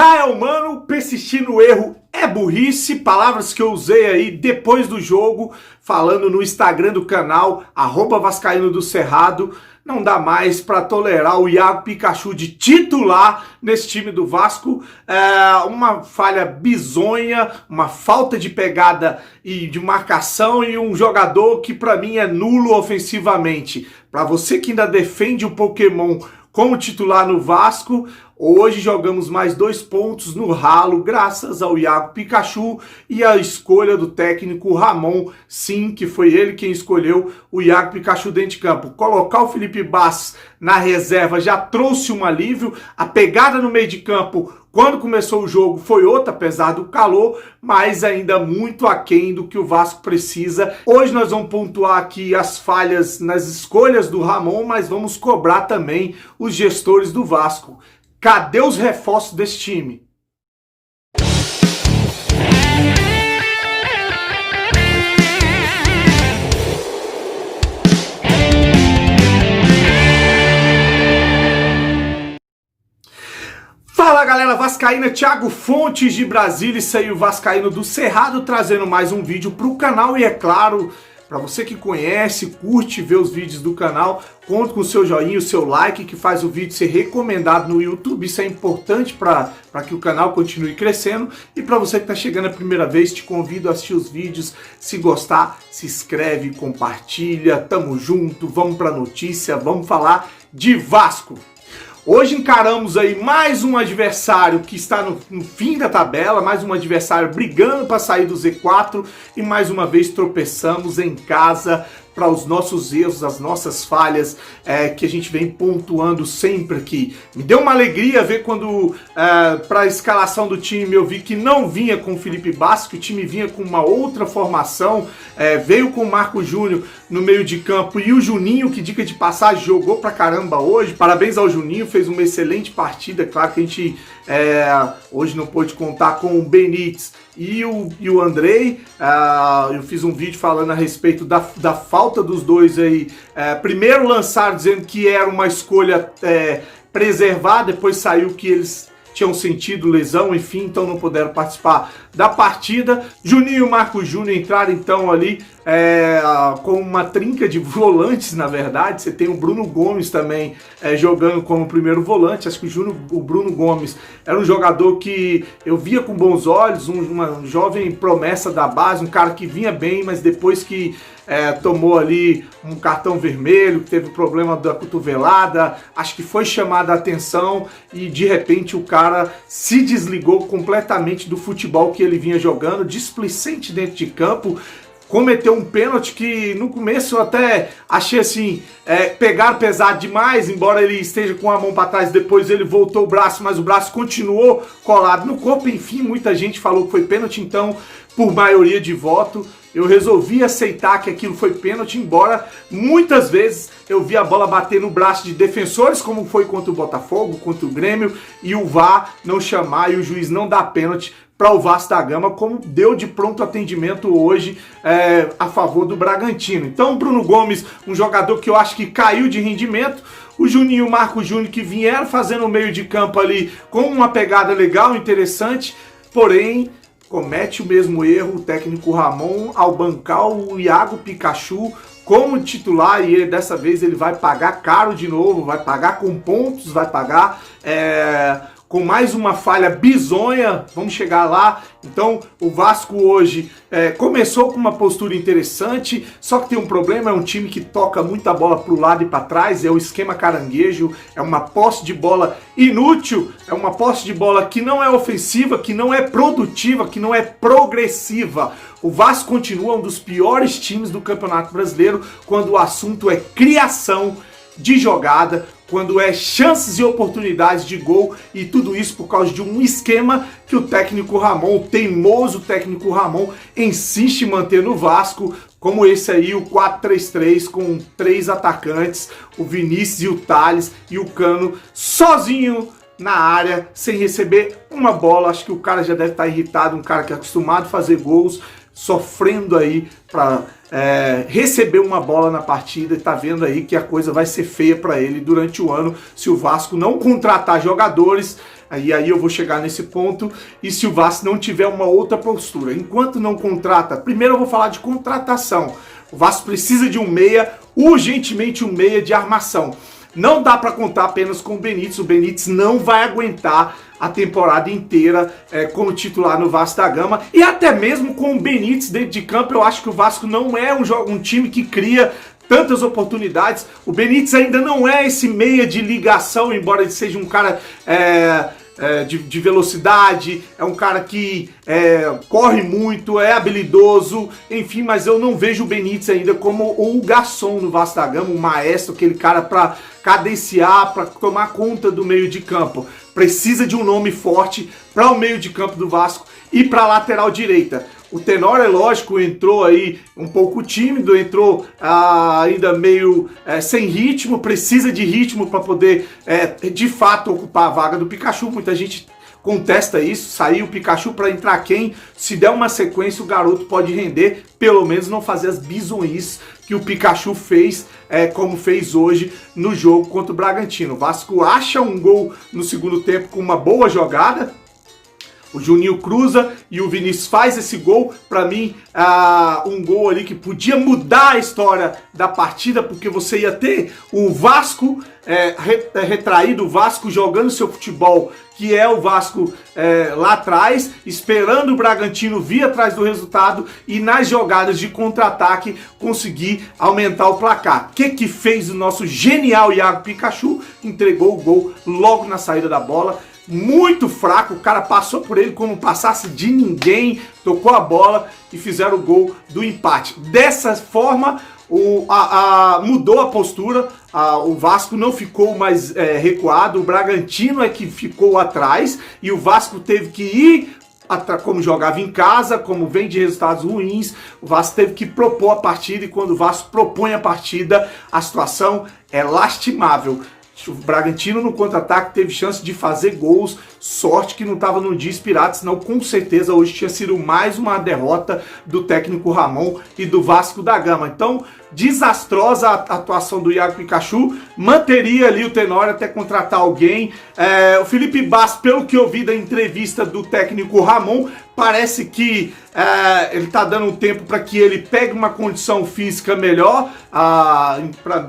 Rael, mano, persistir no erro é burrice, palavras que eu usei aí depois do jogo, falando no Instagram do canal, @vascaíno do Cerrado. Não dá mais para tolerar o Iago Pikachu de titular nesse time do Vasco. Uma falha bizonha, uma falta de pegada e de marcação e um jogador que para mim é nulo ofensivamente. Para você que ainda defende o Pokémon como titular no Vasco, hoje jogamos mais 2 pontos no ralo, graças ao Iago Pikachu e a escolha do técnico Ramon, sim, que foi ele quem escolheu o Iago Pikachu dentro de campo. Colocar o Felipe Bastos na reserva já trouxe um alívio, a pegada no meio de campo quando começou o jogo foi outra, apesar do calor, mas ainda muito aquém do que o Vasco precisa. Hoje nós vamos pontuar aqui as falhas nas escolhas do Ramon, mas vamos cobrar também os gestores do Vasco. Cadê os reforços desse time? Fala galera vascaína, Thiago Fontes de Brasília, isso aí o Vascaíno do Cerrado trazendo mais um vídeo para o canal. E é claro, para você que conhece, curte ver os vídeos do canal, conta com o seu joinha, o seu like, que faz o vídeo ser recomendado no YouTube. Isso é importante para que o canal continue crescendo. E para você que está chegando a primeira vez, te convido a assistir os vídeos. Se gostar, se inscreve, compartilha, tamo junto, vamos para a notícia, vamos falar de Vasco. Hoje encaramos aí mais um adversário que está no fim da tabela, mais um adversário brigando para sair do Z4 e mais uma vez tropeçamos em casa para os nossos erros, as nossas falhas que a gente vem pontuando sempre aqui. Me deu uma alegria ver quando para a escalação do time eu vi que não vinha com o Felipe Bastos, que o time vinha com uma outra formação, veio com o Marco Júnior no meio de campo e o Juninho, que dica de passagem, jogou pra caramba hoje. Parabéns ao Juninho, fez uma excelente partida. Claro que a gente hoje não pôde contar com o Benítez e o Andrei. Eu fiz um vídeo falando a respeito da falta dos dois aí. Primeiro lançaram dizendo que era uma escolha preservar, depois saiu que eles tinham sentido lesão, enfim, então não puderam participar da partida. Juninho e Marco Júnior entraram então ali com uma trinca de volantes, na verdade. Você tem o Bruno Gomes também jogando como primeiro volante. Acho que o Bruno Gomes era um jogador que eu via com bons olhos, uma jovem promessa da base, um cara que vinha bem, mas depois que tomou ali um cartão vermelho, teve problema da cotovelada, acho que foi chamada a atenção e de repente o cara se desligou completamente do futebol que ele vinha jogando, displicente dentro de campo. Cometeu um pênalti que no começo eu até achei assim, pegar pesado demais, embora ele esteja com a mão para trás, depois ele voltou o braço, mas o braço continuou colado no corpo. Enfim, muita gente falou que foi pênalti, então por maioria de voto eu resolvi aceitar que aquilo foi pênalti, embora muitas vezes eu vi a bola bater no braço de defensores, como foi contra o Botafogo, contra o Grêmio, e o VAR não chamar e o juiz não dar pênalti para o Vasco da Gama, como deu de pronto atendimento hoje a favor do Bragantino. Então o Bruno Gomes, um jogador que eu acho que caiu de rendimento, o Juninho e o Marco Júnior que vieram fazendo o meio de campo ali com uma pegada legal, interessante, porém comete o mesmo erro o técnico Ramon ao bancar o Iago Pikachu como titular, e dessa vez ele vai pagar caro de novo, vai pagar com pontos, vai pagar com mais uma falha bizonha. Vamos chegar lá. Então o Vasco hoje começou com uma postura interessante, só que tem um problema, é um time que toca muita bola para o lado e para trás, é o esquema caranguejo, é uma posse de bola inútil, é uma posse de bola que não é ofensiva, que não é produtiva, que não é progressiva. O Vasco continua um dos piores times do Campeonato Brasileiro quando o assunto é criação de jogada, quando é chances e oportunidades de gol, e tudo isso por causa de um esquema que o técnico Ramon, o teimoso técnico Ramon, insiste em manter no Vasco, como esse aí, o 4-3-3, com 3 atacantes, o Vinícius e o Thales, e o Cano sozinho na área, sem receber uma bola. Acho que o cara já deve estar irritado, um cara que é acostumado a fazer gols, sofrendo aí para receber uma bola na partida, e tá vendo aí que a coisa vai ser feia para ele durante o ano se o Vasco não contratar jogadores Aí eu vou chegar nesse ponto, e se o Vasco não tiver uma outra postura, enquanto não contrata, primeiro eu vou falar de contratação. O Vasco precisa de um meia, urgentemente um meia de armação. Não dá para contar apenas com o Benítez não vai aguentar a temporada inteira como titular no Vasco da Gama, e até mesmo com o Benítez dentro de campo, eu acho que o Vasco não é um time que cria tantas oportunidades. O Benítez ainda não é esse meia de ligação, embora ele seja um cara de velocidade, é um cara que corre muito, é habilidoso, enfim, mas eu não vejo o Benítez ainda como o garçom no Vasco da Gama, o maestro, aquele cara para cadenciar, para tomar conta do meio de campo. Precisa de um nome forte para o meio de campo do Vasco e para a lateral direita. O Tenório, é lógico, entrou aí um pouco tímido, entrou ainda meio sem ritmo, precisa de ritmo para poder, de fato, ocupar a vaga do Pikachu. Muita gente contesta isso, saiu o Pikachu para entrar quem? Se der uma sequência, o garoto pode render, pelo menos não fazer as bizonhices que o Pikachu fez, como fez hoje no jogo contra o Bragantino. O Vasco acha um gol no segundo tempo com uma boa jogada, o Juninho cruza e o Vinícius faz esse gol. Para mim, um gol ali que podia mudar a história da partida, porque você ia ter o Vasco retraído, o Vasco jogando seu futebol, que é o Vasco lá atrás, esperando o Bragantino vir atrás do resultado e nas jogadas de contra-ataque conseguir aumentar o placar. O que fez o nosso genial Iago Pikachu? Entregou o gol logo na saída da bola. Muito fraco, o cara passou por ele como passasse de ninguém, tocou a bola e fizeram o gol do empate. Dessa forma, mudou a postura, o Vasco não ficou mais recuado, o Bragantino é que ficou atrás e o Vasco teve que ir, como jogava em casa, como vem de resultados ruins, o Vasco teve que propor a partida, e quando o Vasco propõe a partida, a situação é lastimável. O Bragantino no contra-ataque teve chance de fazer gols, sorte que não estava num dia inspirado, senão com certeza hoje tinha sido mais uma derrota do técnico Ramon e do Vasco da Gama. Então, desastrosa a atuação do Iago Pikachu, manteria ali o Tenório até contratar alguém. O Felipe Bastos, pelo que eu vi da entrevista do técnico Ramon, parece que ele está dando um tempo para que ele pegue uma condição física melhor.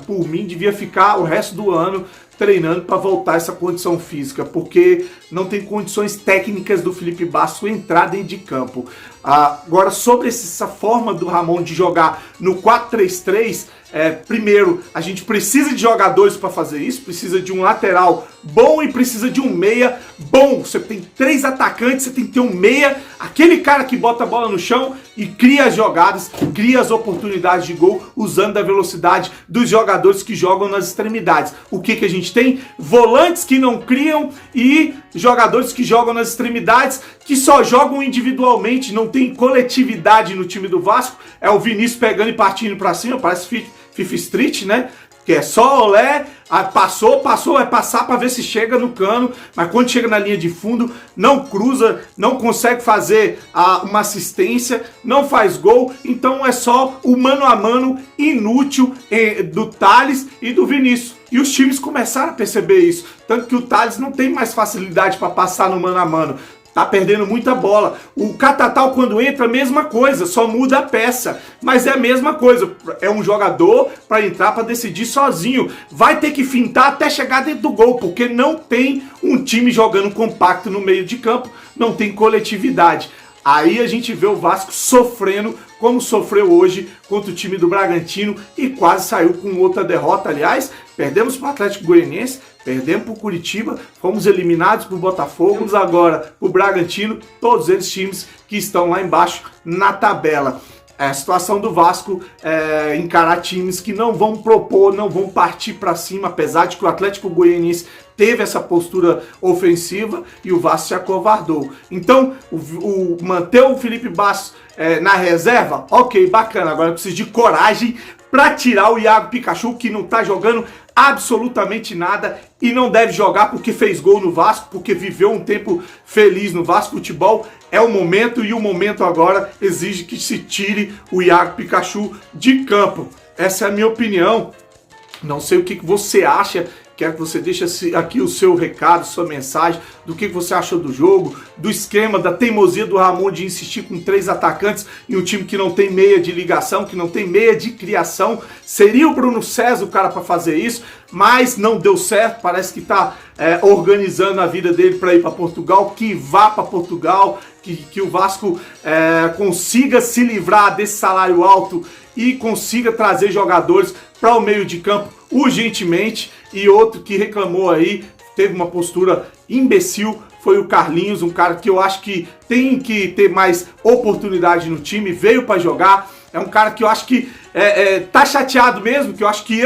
Por mim, devia ficar o resto do ano treinando para voltar essa condição física, porque não tem condições técnicas do Felipe Bastos entrar dentro de campo. Agora, sobre essa forma do Ramon de jogar no 4-3-3, primeiro, a gente precisa de jogadores para fazer isso, precisa de um lateral bom e precisa de um meia bom. Você tem 3 atacantes, você tem que ter um meia, aquele cara que bota a bola no chão e cria as jogadas, cria as oportunidades de gol, usando da velocidade dos jogadores que jogam nas extremidades. O que a gente tem? Volantes que não criam e jogadores que jogam nas extremidades, que só jogam individualmente, não tem coletividade no time do Vasco. É o Vinícius pegando e partindo para cima, parece FIFA Street, né? Que é só olé, passou, vai passar para ver se chega no cano, mas quando chega na linha de fundo, não cruza, não consegue fazer uma assistência, não faz gol, então é só o mano a mano inútil do Thales e do Vinícius. E os times começaram a perceber isso, tanto que o Thales não tem mais facilidade para passar no mano a mano. Tá perdendo muita bola. O Catatal, quando entra, a mesma coisa, só muda a peça. Mas é a mesma coisa. É um jogador para entrar, para decidir sozinho. Vai ter que fintar até chegar dentro do gol, porque não tem um time jogando compacto no meio de campo, não tem coletividade. Aí a gente vê o Vasco sofrendo, como sofreu hoje contra o time do Bragantino e quase saiu com outra derrota. Aliás, perdemos para o Atlético Goianiense, perdemos para o Curitiba, fomos eliminados para o Botafogo, vamos agora para o Bragantino, todos eles times que estão lá embaixo na tabela. A situação do Vasco encarar times que não vão propor, não vão partir para cima, apesar de que o Atlético Goianiense teve essa postura ofensiva e o Vasco se acovardou. Então, manter o Felipe Bastos na reserva, ok, bacana. Agora precisa de coragem para tirar o Iago Pikachu, que não tá jogando absolutamente nada e não deve jogar porque fez gol no Vasco, porque viveu um tempo feliz no Vasco. Futebol é o momento e o momento agora exige que se tire o Iago Pikachu de campo. Essa é a minha opinião. Não sei o que você acha Quero que você deixe aqui o seu recado, sua mensagem, do que você achou do jogo, do esquema, da teimosia do Ramon de insistir com 3 atacantes em um time que não tem meia de ligação, que não tem meia de criação. Seria o Bruno César o cara para fazer isso, mas não deu certo. Parece que está organizando a vida dele para ir para Portugal, que vá para Portugal, que o Vasco consiga se livrar desse salário alto e consiga trazer jogadores para o meio de campo urgentemente. E outro que reclamou aí, teve uma postura imbecil, foi o Carlinhos, um cara que eu acho que tem que ter mais oportunidade no time, veio para jogar, é um cara que eu acho que tá chateado mesmo, que eu acho que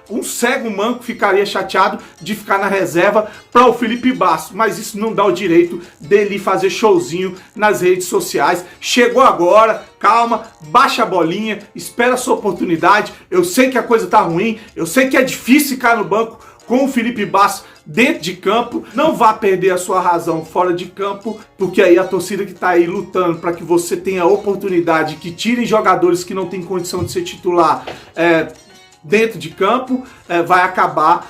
um cego manco ficaria chateado de ficar na reserva para o Felipe Basso, mas isso não dá o direito dele fazer showzinho nas redes sociais. Chegou agora, calma, baixa a bolinha, espera a sua oportunidade. Eu sei que a coisa tá ruim, eu sei que é difícil ficar no banco com o Felipe Basso dentro de campo. Não vá perder a sua razão fora de campo, porque aí a torcida que tá aí lutando para que você tenha a oportunidade, que tirem jogadores que não têm condição de ser titular dentro de campo, vai acabar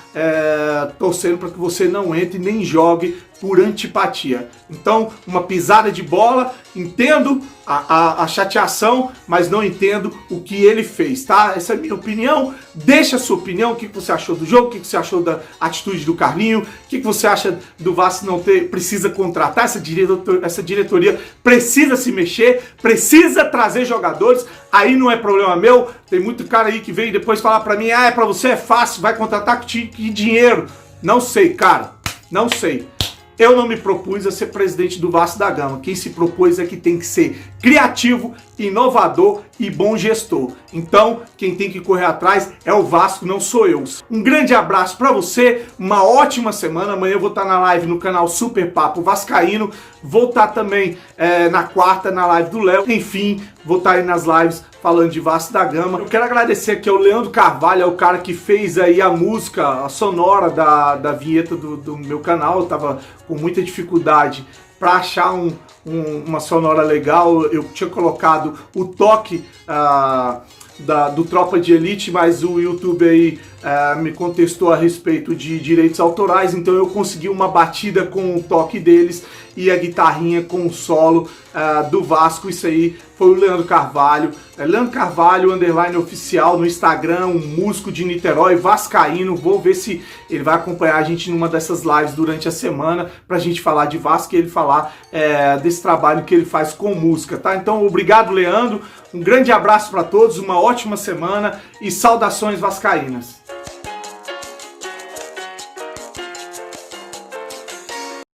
torcendo para que você não entre nem jogue por antipatia. Então, uma pisada de bola, entendo a chateação, mas não entendo o que ele fez, tá? Essa é a minha opinião. Deixa a sua opinião, o que você achou do jogo, o que você achou da atitude do Carlinho, o que você acha do Vasco não precisa contratar, essa diretoria precisa se mexer, precisa trazer jogadores, aí não é problema meu. Tem muito cara aí que vem depois falar pra mim, pra você é fácil, vai contratar que dinheiro. Não sei, cara, não sei. Eu não me propus a ser presidente do Vasco da Gama. Quem se propôs é que tem que ser criativo, inovador e bom gestor. Então, quem tem que correr atrás é o Vasco, não sou eu. Um grande abraço para você, uma ótima semana. Amanhã eu vou estar na live no canal Super Papo Vascaíno. Vou estar também na quarta na live do Léo. Enfim, vou estar aí nas lives falando de Vasco da Gama. Eu quero agradecer aqui ao Leandro Carvalho, é o cara que fez aí a música, a sonora da vinheta do meu canal. Eu tava com muita dificuldade para achar uma sonora legal. Eu tinha colocado o toque do Tropa de Elite, mas o YouTube aí me contestou a respeito de direitos autorais, então eu consegui uma batida com o toque deles e a guitarrinha com o solo do Vasco. Isso aí foi o Leandro Carvalho, Leandro Carvalho _oficial no Instagram, um músico de Niterói, vascaíno. Vou ver se ele vai acompanhar a gente numa dessas lives durante a semana pra gente falar de Vasco e ele falar desse trabalho que ele faz com música, tá? Então, obrigado, Leandro, um grande abraço para todos, uma ótima semana e saudações vascaínas.